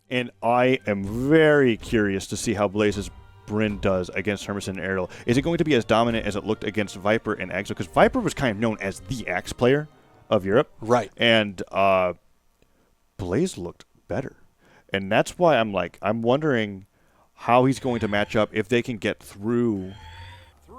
And I am very curious to see how Blaze's Bryn does against Hermisen and Aerial. Is it going to be as dominant as it looked against Viper and Axo? Because Viper was kind of known as the axe player of Europe. Right. And Blaze looked better. And that's why I'm wondering how he's going to match up if they can get through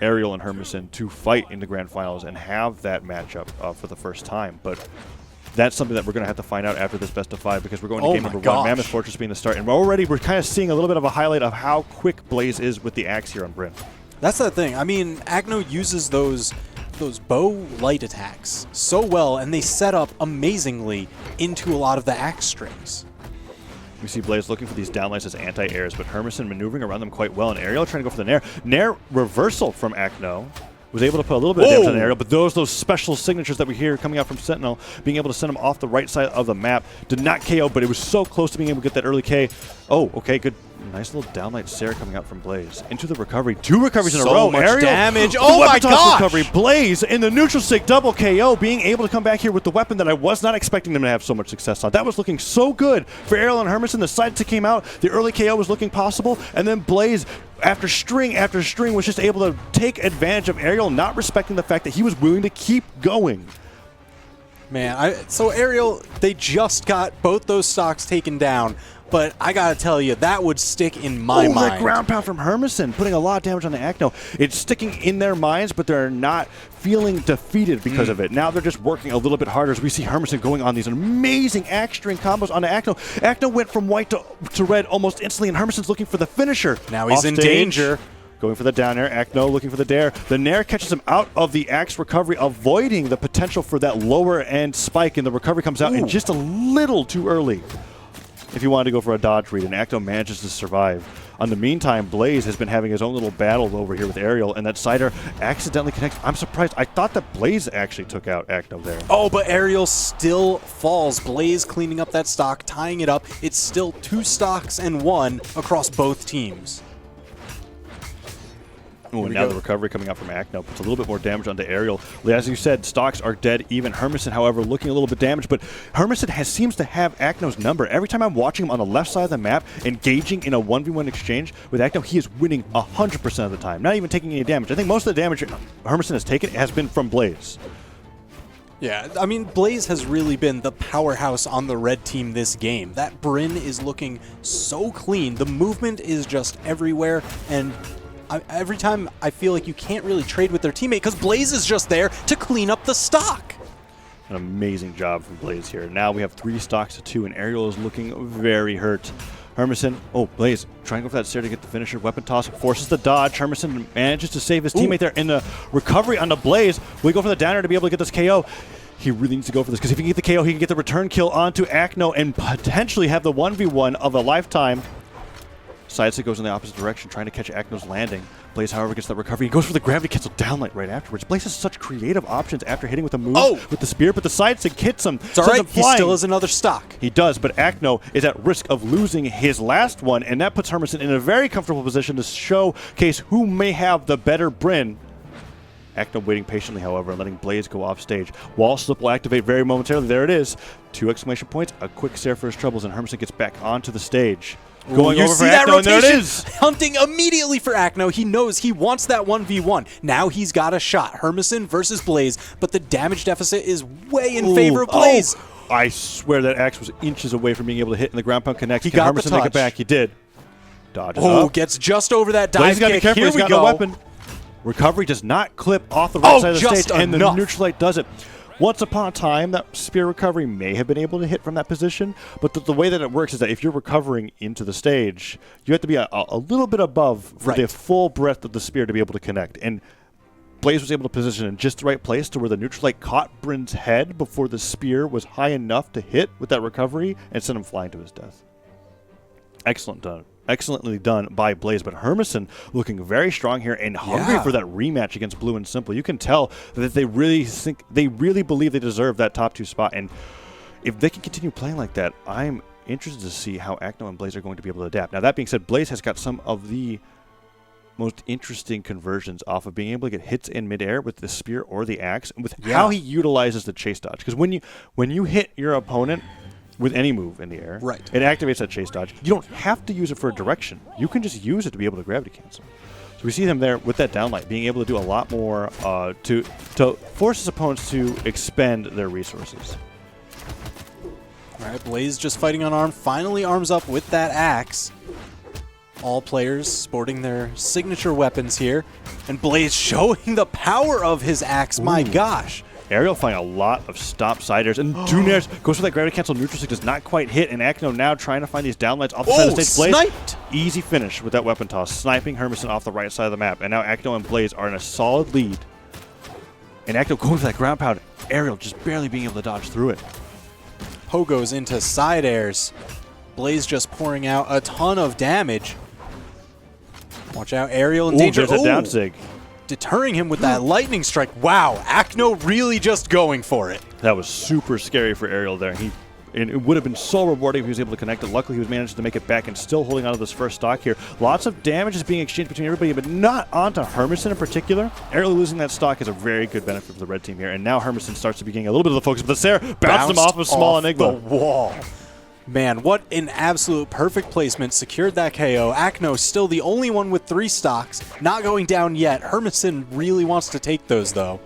Aerial and Hermisen to fight in the grand finals and have that matchup for the first time. But that's something that we're going to have to find out after this best of 5 because we're going to game number 1, Mammoth Fortress being the start. And we're kind of seeing a little bit of a highlight of how quick Blaze is with the axe here on Bryn. That's the thing. I mean, Acno uses those bow light attacks so well, and they set up amazingly into a lot of the axe strings. We see Blaze looking for these downlights as anti-airs, but Hermisen maneuvering around them quite well, and Aerial trying to go for the Nair. Nair reversal from Acno. Was able to put a little bit of damage on Aerial, but those special signatures that we hear coming out from Sentinel, being able to send him off the right side of the map, did not KO, but it was so close to being able to get that early K. Oh, okay, good. Nice little downlight Sarah coming out from Blaze. Into the recovery. 2 recoveries in a row. So much Aerial, damage. Oh my gosh! Recovery. Blaze in the neutral stick double KO, being able to come back here with the weapon that I was not expecting them to have so much success on. That was looking so good for Aerial and Hermisen. The side stick came out. The early KO was looking possible, and then Blaze, after string, was just able to take advantage of Aerial, not respecting the fact that he was willing to keep going. Man, so Aerial, they just got both those stocks taken down, but I gotta tell you, that would stick in my mind. That ground pound from Hermisen, putting a lot of damage on the Acno. It's sticking in their minds, but they're not feeling defeated because of it. Now they're just working a little bit harder as we see Hermisen going on these amazing axe string combos on the Acno. Acno went from white to red almost instantly, and Hermisen's looking for the finisher. Now he's in danger. Going for the down air. Acno looking for the dare. The Nair catches him out of the axe recovery, avoiding the potential for that lower end spike, and the recovery comes out in just a little too early. If you wanted to go for a dodge read, and Acno manages to survive. In the meantime, Blaze has been having his own little battle over here with Aerial, and that Cider accidentally connects. I'm surprised. I thought that Blaze actually took out Acno there. Oh, but Aerial still falls. Blaze cleaning up that stock, tying it up. It's still 2 stocks and 1 across both teams. Ooh, and now the recovery coming out from Acno puts a little bit more damage onto Aerial. As you said, stocks are dead even. Hermisen, however, looking a little bit damaged, but Hermisen seems to have Acno's number. Every time I'm watching him on the left side of the map, engaging in a 1v1 exchange with Acno, he is winning 100% of the time, not even taking any damage. I think most of the damage Hermisen has taken has been from Blaze. Yeah, I mean, Blaze has really been the powerhouse on the red team this game. That Bryn is looking so clean. The movement is just everywhere, and every time I feel like you can't really trade with their teammate because Blaze is just there to clean up the stock. An amazing job from Blaze here. Now we have 3 stocks to 2, and Aerial is looking very hurt. Hermisen, Blaze trying to go for that stair to get the finisher. Weapon toss, forces the dodge. Hermisen manages to save his teammate there in the recovery on the Blaze. Will he go for the downer to be able to get this KO? He really needs to go for this because if he can get the KO, he can get the return kill onto Acno and potentially have the 1v1 of a lifetime. Sidestick goes in the opposite direction, trying to catch Acno's landing. Blaze, however, gets that recovery. He goes for the gravity cancel downlight right afterwards. Blaze has such creative options after hitting with a move with the spear, but the sidestick hits him. It's all right. He still has another stock. He does, but Acno is at risk of losing his last one, and that puts Hermisen in a very comfortable position to showcase who may have the better Bryn. Acno waiting patiently, however, and letting Blaze go off stage. Wall slip will activate very momentarily. There it is. 2 exclamation points, a quick stare for his troubles, and Hermisen gets back onto the stage. Going over for Acno, and there it is! Hunting immediately for Acno. He knows he wants that 1v1. Now he's got a shot. Hermisen versus Blaze, but the damage deficit is way in favor of Blaze. I swear that Axe was inches away from being able to hit in the ground pound connect. He got Hermisen the touch. Make it back? He did. Dodges up. Gets just over that dive Blaze got to be kick. careful. Here He's we got go. no weapon. Recovery does not clip off the right side of the stage, and the neutral light does it. Once upon a time, that spear recovery may have been able to hit from that position, but the way that it works is that if you're recovering into the stage, you have to be a little bit above for the full breadth of the spear to be able to connect. And Blaze was able to position in just the right place to where the neutral light caught Bryn's head before the spear was high enough to hit with that recovery and send him flying to his death. Excellently done by Blaze, but Hermisen looking very strong here and hungry for that rematch against Blue and Simple. You can tell that they really believe they deserve that top 2 spot, and if they can continue playing like that, I'm interested to see how Acno and Blaze are going to be able to adapt. Now, that being said, Blaze has got some of the most interesting conversions off of being able to get hits in midair with the spear or the axe, and with how he utilizes the chase dodge. Because when you hit your opponent with any move in the air. Right. It activates that chase dodge. You don't have to use it for a direction. You can just use it to be able to gravity cancel. So we see him there with that downlight, being able to do a lot more to force his opponents to expend their resources. All right, Blaze just fighting unarmed, finally arms up with that axe. All players sporting their signature weapons here. And Blaze showing the power of his axe, my gosh. Aerial finding a lot of stop side airs, and Dunairs goes for that gravity cancel. Neutral stick does not quite hit, and Acno now trying to find these downlights off the side of the stage. Blaze, sniped! Easy finish with that weapon toss, sniping hermisen off the right side of the map. And now Acno and Blaze are in a solid lead. And Acno going for that ground pound. Aerial just barely being able to dodge through it. Pogo's into side airs. Blaze just pouring out a ton of damage. Watch out, Aerial in danger. There's a down sig. Deterring him with that lightning strike. Wow, Acno really just going for it. That was super scary for Aerial there. And it would have been so rewarding if he was able to connect it. Luckily, he was managed to make it back and still holding on to this first stock here. Lots of damage is being exchanged between everybody, but not onto hermisen in particular. Aerial losing that stock is a very good benefit for the red team here. And now hermisen starts to be getting a little bit of the focus, but the Sarah bounced him off of Small Enigma. The wall. Man, what an absolute perfect placement. Secured that KO. Acno still the only one with 3 stocks. Not going down yet. hermisen really wants to take those, though.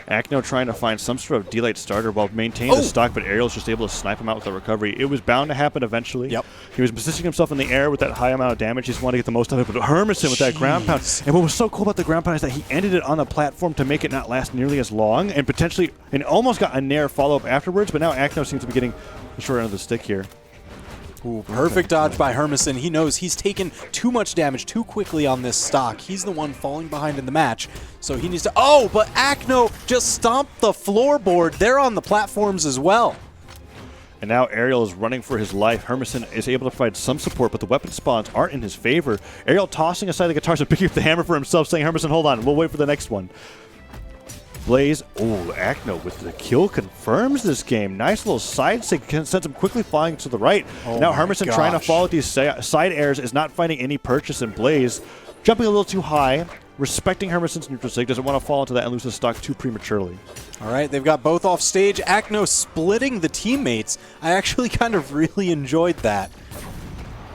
Acno trying to find some sort of D-Light starter while maintaining the stock, but Aerial's just able to snipe him out with the recovery. It was bound to happen eventually. Yep. He was positioning himself in the air with that high amount of damage. He just wanted to get the most out of it. But hermisen with that ground pound. And what was so cool about the ground pound is that he ended it on the platform to make it not last nearly as long, and potentially, and almost got a nair follow-up afterwards, but now Acno seems to be getting the short end of the stick here. Ooh, perfect dodge by hermisen. He knows he's taken too much damage too quickly on this stock. He's the one falling behind in the match, so he needs to... Oh, but Acno just stomped the floorboard. They're on the platforms as well. And now Aerial is running for his life. hermisen is able to provide some support, but the weapon spawns aren't in his favor. Aerial tossing aside the guitars and picking up the hammer for himself, saying, hermisen, hold on, we'll wait for the next one. Blaze, Acno with the kill confirms this game. Nice little side sig, sends him quickly flying to the right. Now hermisen trying to follow these side airs is not finding any purchase in Blaze. Jumping a little too high, respecting hermisen's neutral sig, doesn't want to fall into that elusive stock too prematurely. All right, they've got both off stage. Acno splitting the teammates. I actually kind of really enjoyed that.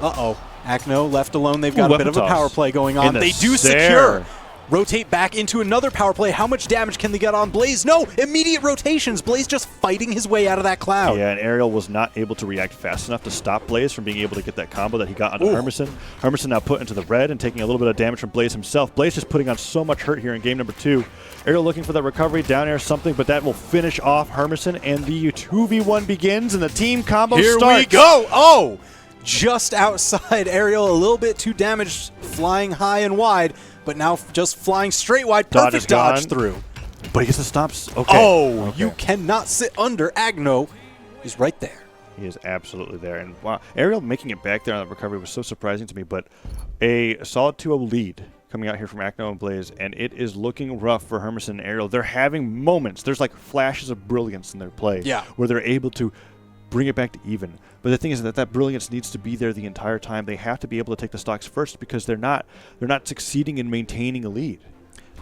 Uh-oh. Acno left alone. They've got a bit of a power play going on. They do secure. Rotate back into another power play. How much damage can they get on Blaze? No! Immediate rotations. Blaze just fighting his way out of that cloud. Yeah, and Aerial was not able to react fast enough to stop Blaze from being able to get that combo that he got onto hermisen. hermisen now put into the red and taking a little bit of damage from Blaze himself. Blaze just putting on so much hurt here in game number 2. Aerial looking for that recovery, down air something, but that will finish off hermisen, and the 2v1 begins, and the team combo starts. Here we go! Oh! Just outside. Aerial a little bit too damaged, flying high and wide, but now just flying straight wide. Perfect dodge through. But he gets the stops. Okay. Oh, you cannot sit under. Acno is right there. He is absolutely there. And wow, Aerial making it back there on the recovery was so surprising to me, but a solid 2-0 lead coming out here from Acno and Blaze, and it is looking rough for hermisen and Aerial. They're having moments. There's like flashes of brilliance in their play where they're able to bring it back to even. But the thing is that brilliance needs to be there the entire time. They have to be able to take the stocks first because they're not succeeding in maintaining a lead.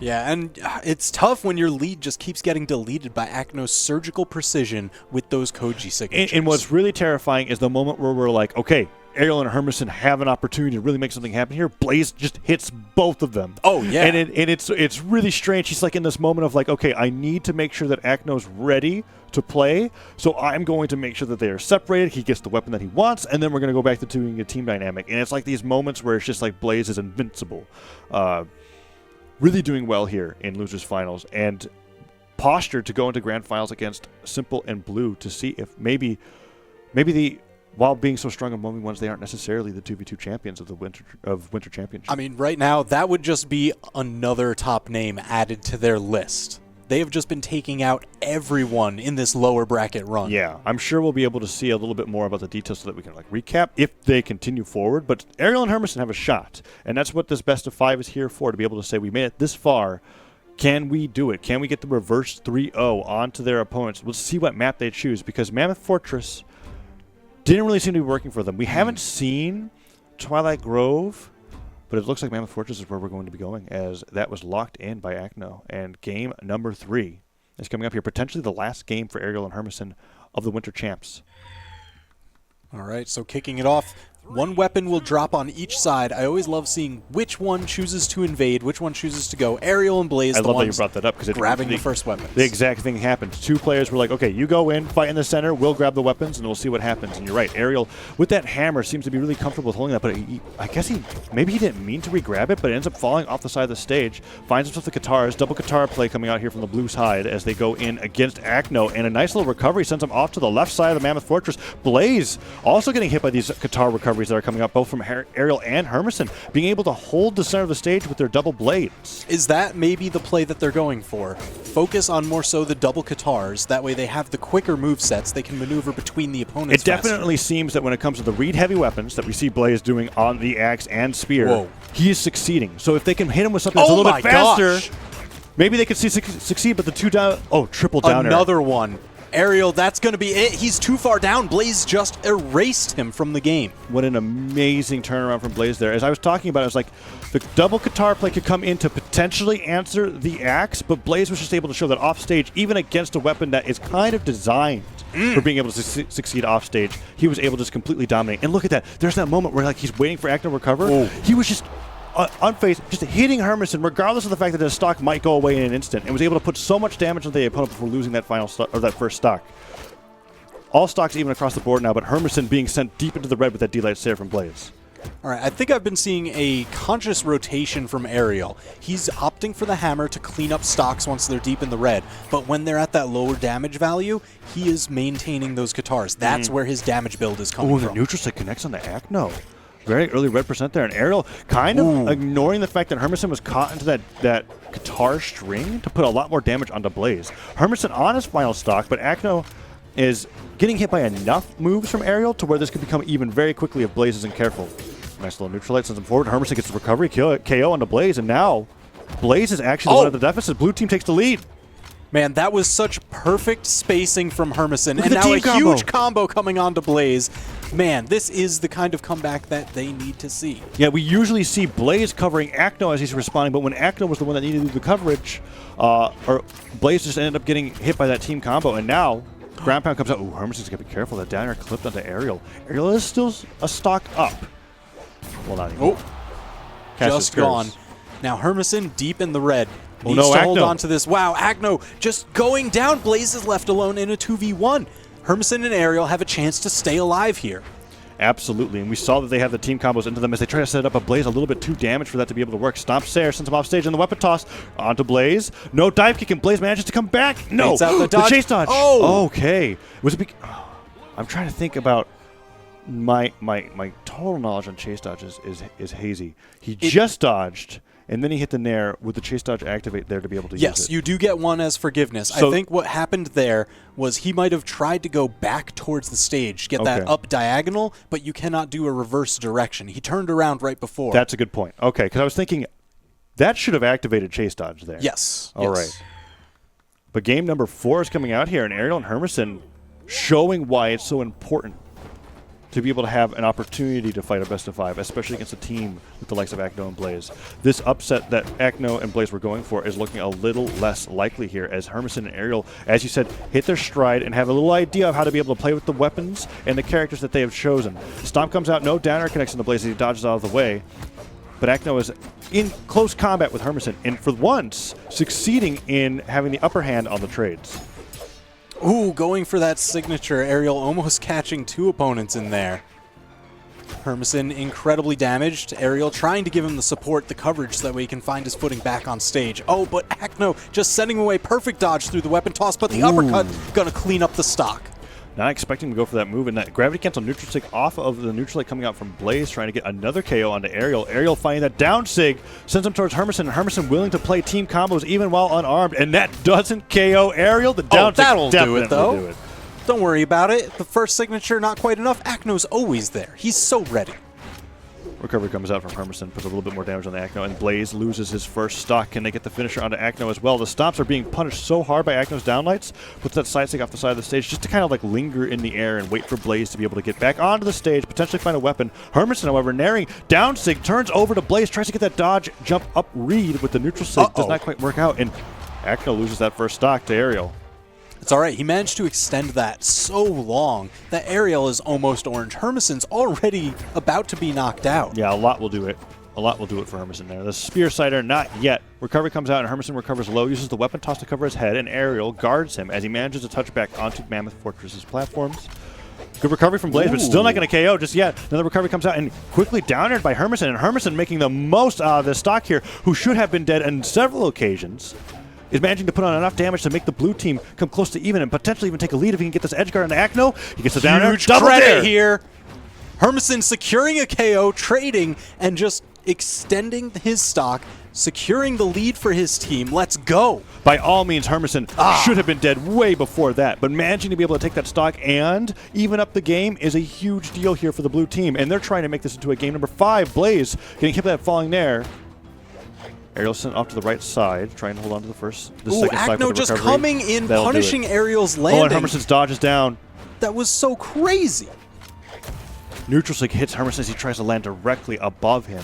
Yeah, and it's tough when your lead just keeps getting deleted by Acno's surgical precision with those Koji signatures. And what's really terrifying is the moment where we're like, okay, Aerial and hermisen have an opportunity to really make something happen here. Blaze just hits both of them. Oh, yeah. And it's really strange. He's like in this moment of like, okay, I need to make sure that Acno's ready to play, so I'm going to make sure that they are separated. He gets the weapon that he wants, and then we're going to go back to doing a team dynamic. And it's like these moments where it's just like Blaze is invincible. Really doing well here in Losers Finals, and postured to go into Grand Finals against Simple and Blue to see if maybe while being so strong in 1v1s, they aren't necessarily the 2v2 champions of the Winter Championship. I mean, right now, that would just be another top name added to their list. They have just been taking out everyone in this lower bracket run. Yeah, I'm sure we'll be able to see a little bit more about the details so that we can like recap if they continue forward. But Aerial and hermisen have a shot, and that's what this best of 5 is here for, to be able to say we made it this far. Can we do it? Can we get the reverse 3-0 onto their opponents? We'll see what map they choose, because Mammoth Fortress didn't really seem to be working for them. We haven't seen Twilight Grove, but it looks like Mammoth Fortress is where we're going to be going, as that was locked in by Acno. And game number 3 is coming up here. Potentially the last game for Aerial and hermisen of the Winter Champs. All right, so kicking it off, one weapon will drop on each side. I always love seeing which one chooses to invade, which one chooses to go. Aerial and Blaze, I love that you brought that up because grabbing the first weapons. The exact thing happened. Two players were like, okay, you go in, fight in the center, we'll grab the weapons, and we'll see what happens. And you're right, Aerial, with that hammer, seems to be really comfortable with holding that, but I guess maybe he didn't mean to re-grab it, but it ends up falling off the side of the stage, finds himself the Katars, double Katar play coming out here from the blue side as they go in against Acno, and a nice little recovery sends him off to the left side of the Mammoth Fortress. Blaze also getting hit by these Katar recoveries that are coming up, both from Aerial and Hermisen, being able to hold the center of the stage with their double blades. Is that maybe the play that they're going for? Focus on more so the double Katars, that way they have the quicker move sets, they can maneuver between the opponents It definitely seems that when it comes to the read heavy weapons that we see Blaze doing on the axe and spear, he is succeeding. So if they can hit him with something that's a little bit faster, maybe they could succeed, but the two down, triple down Another one. Aerial, that's going to be it. He's too far down. Blaze just erased him from the game. What an amazing turnaround from Blaze there. As I was talking about, it was like the double Katar play could come in to potentially answer the axe, but Blaze was just able to show that off stage, even against a weapon that is kind of designed for being able to succeed off stage, he was able to just completely dominate. And look at that. There's that moment where like he's waiting for Acno to recover. He was just unfazed, just hitting Hermisen, regardless of the fact that his stock might go away in an instant, and was able to put so much damage on the opponent before losing that final or that first stock. All stocks even across the board now, but Hermisen being sent deep into the red with that D-Light Stare from Blaze. All right, I think I've been seeing a conscious rotation from Aerial. He's opting for the hammer to clean up stocks once they're deep in the red, but when they're at that lower damage value, he is maintaining those Katars. That's where his damage build is coming from. The neutral stick connects on the Acno. Very early red percent there, and Aerial kind of ignoring the fact that Hermisen was caught into that Katar string to put a lot more damage onto Blaze. Hermisen on his final stock, but Acno is getting hit by enough moves from Aerial to where this could become even very quickly if Blaze isn't careful. Nice little neutral light sends him forward. Hermisen gets the recovery, KO onto Blaze, and now Blaze is actually the one at the deficit. Blue team takes the lead. Man, that was such perfect spacing from Hermisen, and now a huge combo coming onto Blaze. Man, this is the kind of comeback that they need to see. Yeah, we usually see Blaze covering Acno as he's responding, but when Acno was the one that needed to do the coverage, or Blaze just ended up getting hit by that team combo, and now ground pound comes out. Ooh, Hermisen's got to be careful. That down air clipped onto Aerial. Aerial is still a stock up. Well, not anymore. Just gone. Now Hermisen deep in the red. Needs to hold on to this. Wow, Acno just going down. Blaze is left alone in a 2v1. Hermisen and Aerial have a chance to stay alive here. Absolutely, and we saw that they have the team combos into them as they try to set up a Blaze a little bit too damaged for that to be able to work. Stomp Sayer sends him off stage, and the weapon toss onto Blaze. No dive kick, and Blaze manages to come back. No, out the chase dodge. Okay. Was it? I'm trying to think about my total knowledge on chase dodges is hazy. He just dodged. And then he hit the nair with the chase dodge activate there to be able to use it. Yes, you do get one as forgiveness. So I think what happened there was he might have tried to go back towards the stage, get that up diagonal, but you cannot do a reverse direction. He turned around right before. That's a good point. Okay, because I was thinking that should have activated chase dodge there. Yes. All right. But game number 4 is coming out here, and Aerial and Hermisen showing why it's so important to be able to have an opportunity to fight a best of 5, especially against a team with the likes of Acno and Blaze. This upset that Acno and Blaze were going for is looking a little less likely here, as Hermisen and Aerial, as you said, hit their stride and have a little idea of how to be able to play with the weapons and the characters that they have chosen. Stomp comes out, no down air connects into Blaze as he dodges out of the way. But Acno is in close combat with Hermisen, and for once, succeeding in having the upper hand on the trades. Ooh, going for that signature. Aerial almost catching 2 opponents in there. Hermisen incredibly damaged. Aerial trying to give him the support, the coverage, so that way he can find his footing back on stage. Oh, but Acno just sending away perfect dodge through the weapon toss, but the uppercut gonna clean up the stock. Not expecting to go for that move, and that gravity cancel neutral stick off of the neutral stick coming out from Blaze, trying to get another KO onto Aerial. Aerial finding that down sig, sends him towards Hermisen, and Hermisen willing to play team combos even while unarmed, and that doesn't KO Aerial. The down sig that'll do it, though. Do it. Don't worry about it. The first signature, not quite enough. Acno's always there. He's so ready. Recovery comes out from Hermisen, puts a little bit more damage on the Acno, and Blaze loses his first stock. Can they get the finisher onto Acno as well? The stomps are being punished so hard by Acno's downlights, puts that side stick off the side of the stage just to kind of like linger in the air and wait for Blaze to be able to get back onto the stage, potentially find a weapon. Hermisen, however, naring down sig, turns over to Blaze, tries to get that dodge, jump up read with the neutral sig, does not quite work out, and Acno loses that first stock to Aerial. It's all right. He managed to extend that so long that Ariel is almost orange. Hermisen's already about to be knocked out. Yeah, a lot will do it. A lot will do it for Hermisen there. The Spear Sighter, not yet. Recovery comes out, and Hermisen recovers low, uses the weapon toss to cover his head, and Ariel guards him as he manages to touch back onto Mammoth Fortress's platforms. Good recovery from Blaze, but still not going to KO just yet. Another recovery comes out, and quickly down-aired by Hermisen, and Hermisen making the most out of this stock here, who should have been dead on several occasions, is managing to put on enough damage to make the blue team come close to even and potentially even take a lead if he can get this edge guard on Acno. He gets the down-air. Huge credit here. Hermisen securing a KO, trading, and just extending his stock, securing the lead for his team. Let's go. By all means, Hermisen should have been dead way before that, but managing to be able to take that stock and even up the game is a huge deal here for the blue team, and they're trying to make this into a game number 5. Blaze getting hit by that falling there. Ariel sent off to the right side, trying to hold on to the second side. Acno just coming in, punishing Ariel's landing. Oh, and Hermisen's dodge is down. That was so crazy. Neutral Sig hits Hermisen as he tries to land directly above him.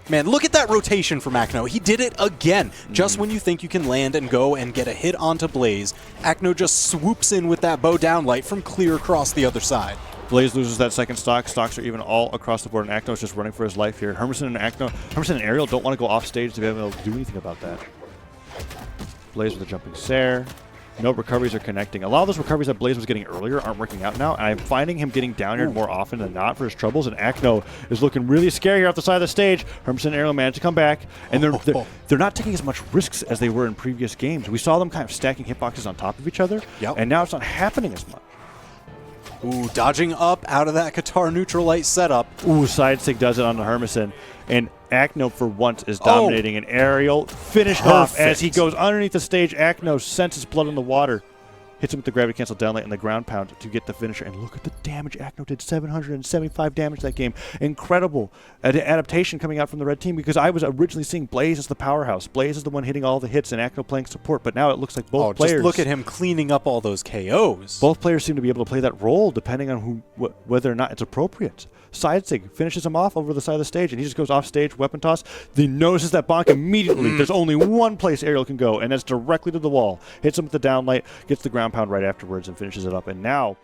Man, look at that rotation from Acno. He did it again. Just when you think you can land and go and get a hit onto Blaze, Acno just swoops in with that bow downlight from clear across the other side. Blaze loses that second stock. Stocks are even all across the board, and Acno is just running for his life here. Hermisen and Ariel don't want to go off stage to be able to do anything about that. Blaze with a jumping Sair. No recoveries are connecting. A lot of those recoveries that Blaze was getting earlier aren't working out now, and I'm finding him getting down here more often than not for his troubles, and Acno is looking really scary here off the side of the stage. Hermisen and Ariel managed to come back, and they're not taking as much risks as they were in previous games. We saw them kind of stacking hitboxes on top of each other, and now it's not happening as much. Ooh, dodging up out of that Qatar neutral light setup. Ooh, side stick does it onto Hermisen, and Acno for once is dominating, and Ariel finished off as he goes underneath the stage. Acno senses blood in the water, hits him with the gravity cancel downlight and the ground pound to get the finisher, and look at the damage. Acno did 775 damage that game. Incredible adaptation coming out from the red team, because I was originally seeing Blaze as the powerhouse. Blaze is the one hitting all the hits and Acno playing support, but now it looks like both players... just look at him cleaning up all those KOs. Both players seem to be able to play that role depending on whether or not it's appropriate. Side Sig finishes him off over the side of the stage, and he just goes off stage, weapon toss. He notices that bonk immediately. There's only one place Ariel can go, and that's directly to the wall. Hits him with the downlight, gets the ground pound right afterwards, and finishes it up. And now